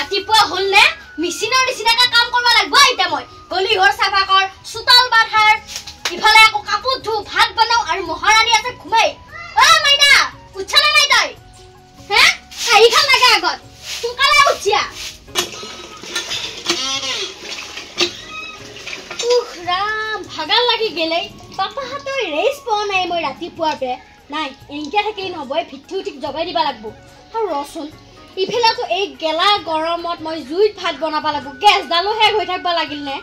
ৰাতিপুৱা হল নে মেচিনৰ নিচিনাকৈ কাম কৰিব লাগিব এতিয়া মই গলি ঘৰ চাফা কৰ চোতাল বাধাৰ ইফালে আকৌ কাপোৰ ধু ভাত বনাও আৰু মহাৰাণী আছে ঘুমাই ও মাইনা উঠছানে নাই তই হে খাই খাল লাগে আগত সোনকালে উঠিয়া ৰাম ভাগাল লাগি গেলে পাপাহাতৰ ৰেছ পোৱা নাই মই ৰাতিপুৱাৰ পে নাই এনেকে থাকিলে নহব ভিত্তি উঠিক জগাই দিবা লাগিব আৰু ৰচোন ইফালেতো এই গেলা গৰমত মই জুইত ভাত বনাব লাগিব গেছডালো শেষ হৈ থাকিব লাগিল নে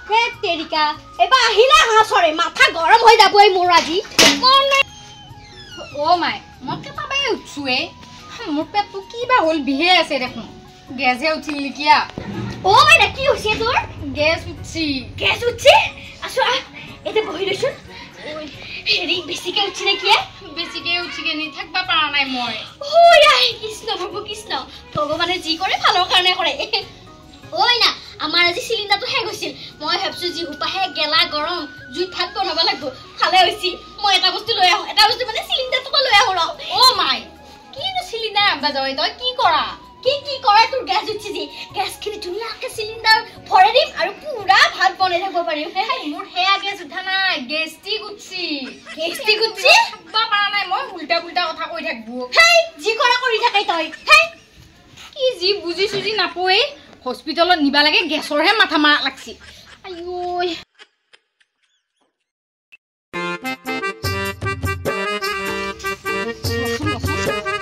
হে তেৰিকা এবাৰ আহিলে হাঁচৰে মাথা গৰম হৈ যাব এই মোৰ আজি অ মাই মই কেতিয়াবাই উঠছোৱে মোৰ পেটটো কিবা হ'ল বিহে আছে দেখোন গেছহে উঠিল নেকিয়া অ মাইনা কি হৈছে তোৰ গেছ উঠছি আছো এতে বহি লৈছোন হেৰি বেছিকে উঠছি নেকি বেছিকে উঠি কেনি থাকবা পাৰা নাই মই কৃষ্ণ প্ৰভু কৃষ্ণ ভগৱানে যি কৰে ভালৰ কাৰণে কৰে ঐ না আমাৰ আজি চিলিণ্ডাৰটো শেষ হৈছিল মই ভাবছো যি হুপাহে গেলা গৰম জুইত ভাত বনাব লাগিব ভালে হৈছি মই এটা বস্তু লৈ আহো এটা বস্তু মানে চিলিণ্ডাৰটো লৈ আহো অ মাই কিনো চিলিণ্ডাৰ আনবা যাই তই কি কৰা কি কৰে তোৰ গেছ উঠছি যি গেছখিনি ধুনীয়াকৈ চিলিণ্ডাৰ ভৰাই দিম আৰু পুৰা ভাত বনাই থাকিব পাৰিম মোৰ হেয়া গেছ উঠা নাই গেষ্টিক উঠছি থাকবা পাৰা নাই মই উল্টা পুল্টা কথা কৈ থাকবো যি কৰা কৰি থাকে তই কি যি বুজি চুজি নাপই হস্পিটালত নিবা লাগে গেছৰহে মাথা মাৰা লাগছি আইঐ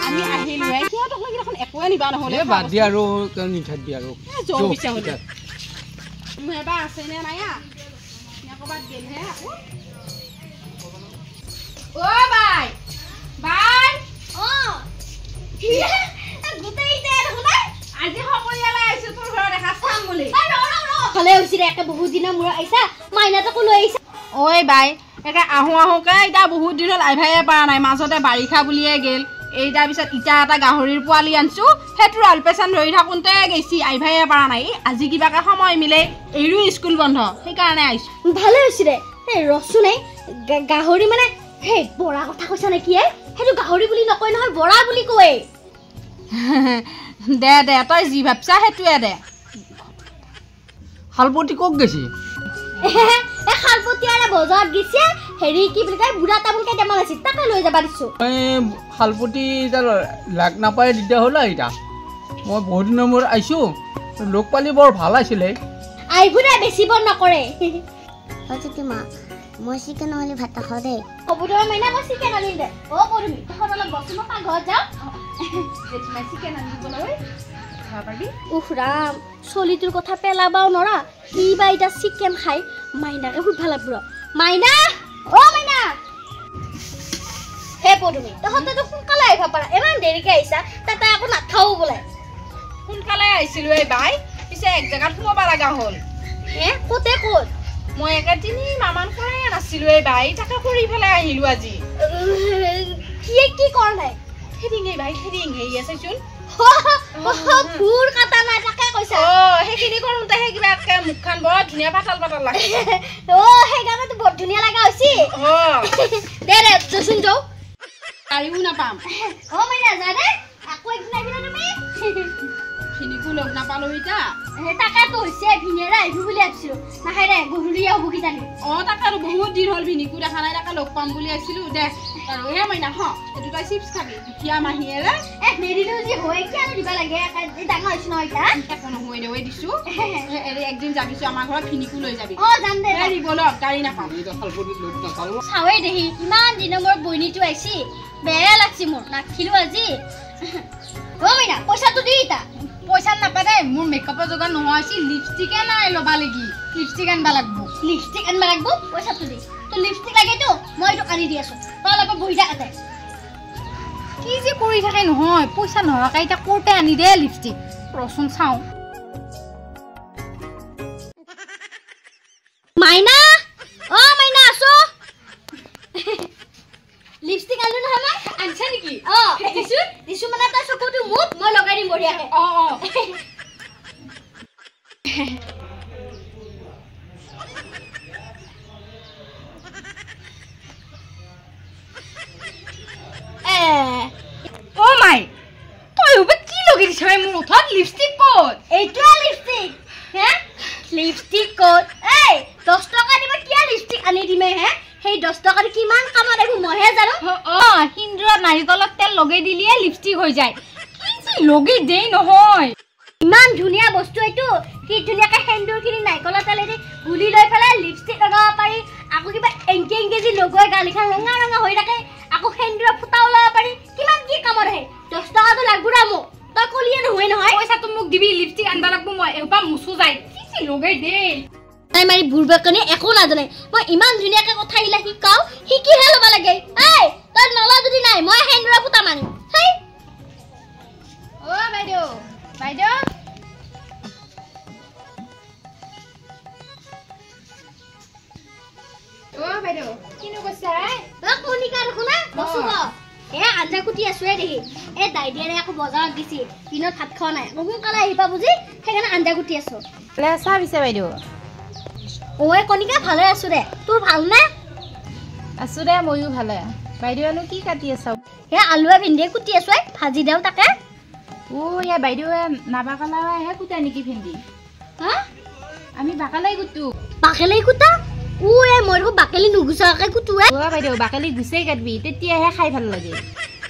আমি আহিলো সিহঁতক লাগি এখন একোৱে নিবা নহ'লে বাদ দি আৰু নিঠাত দি আৰু এবাৰ আছেনে নাইয়া ক'ৰবাত গেলহে অ বাই বাই গোটেইটা আজি সকলোৱে আহিছো তোৰ ঘৰত দেখা চাম বুলি ভালে হৈছিলে একে বহুত দিনৰ মূৰত আহিছা মাইনাটোকো লৈ আহিছা ঐ বাই একে আহোকে এতিয়া বহুত দিন হ'ল আইভায়ে পৰা নাই মাজতে বাৰিষা বুলিয়ে গেল এই তাৰপিছত ইটা এটা গাহৰিৰ পোৱালি আনছো সেইটো আলপেচান ধৰি থাকোঁতে গেছি আইভায়ে পৰা নাই আজি কিবাকে সময় মিলে এইৰো স্কুল বন্ধ সেইকাৰণে আহিছো ভালে হৈছিলে ৰচোন গাহৰি মানে সেই বৰা কথা কৈছা নেকি সেইটো গাহৰি বুলি নকয় নহয় বৰা বুলি কয় দে দে তই যি ভাবছা সেইটোৱে দে শালপতি ক'ত গেছি শালপতি আৰু বজাৰত গেছে হেৰি কি বুলি কয় বুঢ়া তামোল কেইটামান আছিল তাকে লৈ যাবা দিছো শালপতি লাগ নাপায় দিগদাৰ হ'ল এতিয়া মই বহুত দিনৰ মূৰত আহিছোঁ লগ পালি বৰ ভাল আছিলে আইভুৰে বেছি বন নকৰে মা মই চিকেন নহ'লে ভাত নাখাওঁ দেই কবুতৰৰ মাইনা মই চিকেন আনিম দে পদুমি তহঁত অলপ বস্তু মই পাকঘৰত যাওঁ জেঠিমাই চিকেন আনিবলৈ উফ ৰাম চলিটোৰ কথা পেলাবাও নৰা কিবা এতিয়া চিকেন খাই মাইনাকে সুধবা লাগব মাইনা মাইনা হে পদুমি তহঁতেতো সোনকালে আহিব পাৰা ইমান দেৰিকে আহিছা তাতে আকৌ নাথাও বোলে সোনকালে আহিছিলো এই বাই পিছে এক জেগাত সোমাব লগা হ'ল ক'তে ক'ত মই একে 3 মাহমান কৰাই নাছিলো এই বাই তাকে কৰি পেলাই আহিলো আজি কি কৰ নাই হেৰিং এই বাই হেৰিং হেৰি আছে চোন ফুৰ কাটা নাই তাকে কৈছা সেইখিনি কৰোঁতে সেই কিবা মুখখন বৰ ধুনীয়া পাতাল লাগে সেইকাৰণেতো বৰ ধুনীয়া লগা হৈছে দে দেচোন যাওঁ গাড়ীও নাপাম মাইনা যা দে আকৌ একদিন আহিবা তুমি খিনিকো লগ নাপালো এতিয়া তাকেতো হৈছে ভিনেৰা আহিবি বুলি ভাবিছিলো নাহে দে গধূলি হ'ব কিজানি তাকে আৰু বহুত দিন হ'ল ভিনিকো দেখা নাই তাকে লগ পাম বুলি আহিছিলো দে আৰু হে মাইনা এইটো তই চিপছ খাবি দুখীয়া মাহীয়েৰে নেৰিলেও যি হয় কিয় দিব লাগে ডাঙৰ হৈছে নহয় এতিয়া একো নহয় দে দিছো একদিন যাবিছো আমাৰ ঘৰত ভিনিকো লৈ যাবি যাম দে বলক গাড়ী নাপাম চাৱেই দেহি ইমান দিনৰ মূৰত বইনীটো আহিছি বেয়া লাগছি মোৰ নাখিলো আজি মাইনা পইচাটো দি ইতা পইচা নাপায় দে মোৰ মেকআপৰ যোগাৰ নোহোৱা হৈছে লিপষ্টিকে নাই ল'বা লাগি লিপষ্টিক আনবা লাগব পইচাটো দি তো লিপষ্টিক লাগেতো মই এইটো আনি দি আছো তই অলপ বহি থাকাতে কি যে কৰি থাকে নহয় পইচা নোহোৱাকে এতিয়া ক'তে আনি দে লিপষ্টিক ৰচোন চাওঁ মাইনা মাইনা আছো লিপষ্টিক আনো নহয় মই আনছা নেকি দিছো মানে তই চকুটো মুখ মই লগাই দিম বঢ়িয়াকে মাই তই কি লগাই মাৰিছে মোৰ উঠত লিপষ্টিক ক'ত এইটোৱে লিপষ্টিক হে লিপষ্টিক ক'ত এই 10 টকা দিব কিয় লিপষ্টিক আনি দিমে হে সেই 10 টকা কিমান কামত আহিব মইহে জানো সিন্দুৰত নাৰিকলত তেল লগাই দিলিয়ে লিপষ্টিক হৈ যায় কি লগাই দেই নহয় ইমান ধুনীয়া বস্তু এইটো কি ধুনীয়াকৈ সেন্দুৰখিনি নাৰিকলৰ তেলেদি গুলি লৈ পেলাই লিপষ্টিক লগাব পাৰি আকৌ কিবা এংকে এংকেজি লগোৱাই গালিখন ৰঙা ৰঙা হৈ থাকে আকৌ সেন্দুৰৰ ফুটা ওলাব পাৰি কিমান কি কামত আহে 10 টকাটো লাগব ৰা মোক তই কলিয়ে নহয় নহয় পইচাটো মোক দিবি লিপষ্টিক আনবা লাগব মই এবা মুছু যায় কি লগাই দেই তাই মাৰি বুঢ়বাকনে একো নাজানে মই ইমান ধুনীয়াকৈ কথা ইলা শিকাও শিকিহে ল'ব লাগে এই তই নলা যদি নাই মই সেন্দুৰৰ ফুটা মাৰিম হেই অ বাইদেউ বাইদেউ অ বাইদেউ কিনো কৈছা তই কণিকা দেখো না বসু এ আঞ্জা কুটি আছোৱে দেখি এ দাইডিয়াৰে আকৌ বজাৰত দিছি দিনত ভাত খোৱা নাই মোক কালে আহিবা বুজি সেইকাৰণে আঞ্জা কুটি আছো ভালে আছা পিছে বাইদেউ ঐ কণিকা ভালে আছো দে তোৰ ভালনে আছো দে ময়ো ভালে বাইদেউনো কি কাটি আছা হে আলুৱে ভিন্দিয়ে কুটি আছো ভাজি দেও তাকে ও ইয়া বাইদেউৱে নাবাকালাহে কুটা নেকি ভেন্দি হা আমি বাকালাই কুটু বাকেলি কুটা ও এ মই দেখো বাকেলি নুগুচাকে কুটুৱে অ বাইদেউ বাকালি গুচাই কাটবি তেতিয়াহে খাই ভাল লাগে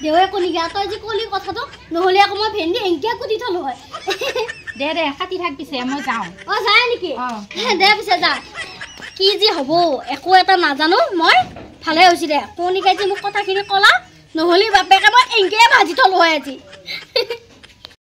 দেৱে কণিকা তই যে কলি কথাটো নহলে আকৌ মই ভেন্দি এংকে কুটি থলো হয় দে দে কাটি থাক পিছে মই যাওঁ অ যায় নেকি দে পিছে যা কি যে হ'ব একো এটা নাজানো মই ভালে হৈছে দে কণিকাই যে মোক কথাখিনি কলা নহলে বাপেকে মই এংকে ভাজি থলো হয় আজি